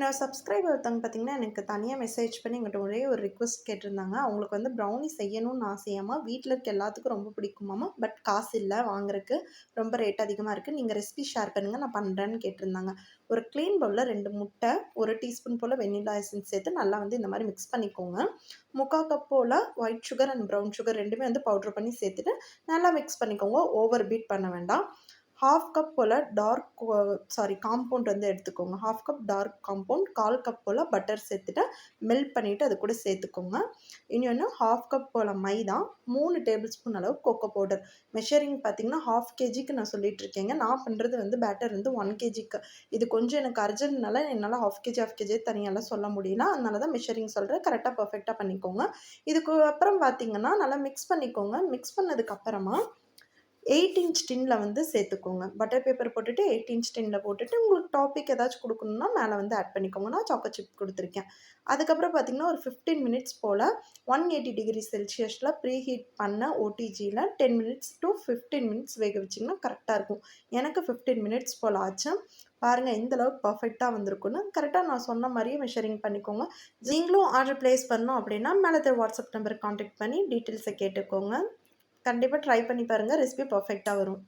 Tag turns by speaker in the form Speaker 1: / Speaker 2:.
Speaker 1: என்னோட சப்ஸ்கிரைபர் ஒருத்தவங்க பார்த்தீங்கன்னா, எனக்கு தனியா மெசேஜ் பண்ணி என்கிட்ட ஒரே ஒரு ரிக்வெஸ்ட் கேட்டிருந்தாங்க. அவங்களுக்கு வந்து ப்ரௌனி செய்யணும்னு ஆசையாமா. வீட்ல இருக்க எல்லாத்துக்கும் ரொம்ப பிடிக்குமாமா. பட் காசு இல்ல வாங்குறக்கு. ரொம்ப ரேட் அதிகமா இருக்கு. நீங்க ரெசிபி ஷேர் பண்ணுங்க. நான் பண்றேன்னு கேட்டிருந்தாங்க. ஒரு க்ளீன் பவுல்ல 2 முட்டை, 1 டீஸ்பூன் போல வெண்ணிலா எசன்ஸ் சேர்த்து நல்லா வந்து இந்த மாரி மிக்ஸ் பண்ணிக்கோங்க. 3/4 கப் போல white sugar and brown sugar 2மே வந்து பவுடர் பண்ணி சேர்த்துட்டு நல்லா மிக்ஸ் பண்ணிக்கோங்க. ஓவர் பீட் பண்ண வேண்டாம். 1/2 கப் போல காம்பவுண்ட் வந்து எடுத்துக்கோங்க. 1/2 கப் டார்க் காம்பவுண்ட், 1/4 கப் போல பட்டர் சேர்த்துட்டு மெல்ட் பண்ணிட்டு அது கூட சேர்த்துக்கோங்க. இன்னொன்னு 1/2 கப் போல மைதா, 3 டேபிள் ஸ்பூன் அளவு கோகோ பவுடர். மெஷரிங் பார்த்தீங்கன்னா, 1/2 கேஜிக்கு நான் சொல்லிட்டு இருக்கேங்க. நான் பண்றது வந்து பேட்டர் வந்து 1 கேஜிக்கு. இது கொஞ்சம் எனக்கு அர்ஜென்ட்னால என்னால 1/2 கேஜி, 1/2 கேஜி தனியாலாம் சொல்ல முடியல. அதனால தான் மெஷரிங் சொல்றேன். கரெக்ட்டா பெர்ஃபெக்ட்டா பண்ணிக்கோங்க. இதுக்கு அப்புறம் பார்த்தீங்கன்னா, நல்லா மிக்ஸ் பண்ணிக்கோங்க. மிக்ஸ் பண்ணதுக்கு அப்புறமா 8 இன்ச் டின்ல வந்து சேர்த்துக்கோங்க. பட்டர் பேப்பர் போட்டுட்டு 8 இன்ச் டின்ல போட்டுட்டு, உங்களுக்கு டாப்பிக் ஏதாச்சும் குடுக்கணும்னா மேல வந்து ஆட் பண்ணிக்கோங்க. நான் சாக்கோ சிப் குடுத்துருக்கேன். அதுக்கப்புறம் பார்த்தீங்கன்னா, ஒரு 15 மினிட்ஸ் போல 180 டிகிரி செல்சியஸ்ல ப்ரீ ஹீட் பண்ண ஓடிஜில 10 மினிட்ஸ் டூ 15 மினிட்ஸ் வேக வச்சீங்கன்னா கரெக்ட்டா இருக்கும். எனக்கு 15 மினிட்ஸ் போல ஆச்சு. பாருங்க எந்த அளவுக்கு பெர்ஃபெக்ட்டா வந்திருக்குன்னு. கரெக்ட்டா நான் சொன்ன மாரியே மெஷரிங் பண்ணிக்கோங்க. நீங்களும் ஆர்டர் பிளேஸ் பண்ணணும் அப்படின்னா, மேல இருக்க வாட்ஸ்அப் நம்பருக்கு கான்டாக்ட் பண்ணி டீட்டெயில்ஸ கேட்டுக்கோங்க. கண்டிப்பா ட்ரை பண்ணி பாருங்க. ரெசிபி பெர்ஃபெக்ட்டா வரும்.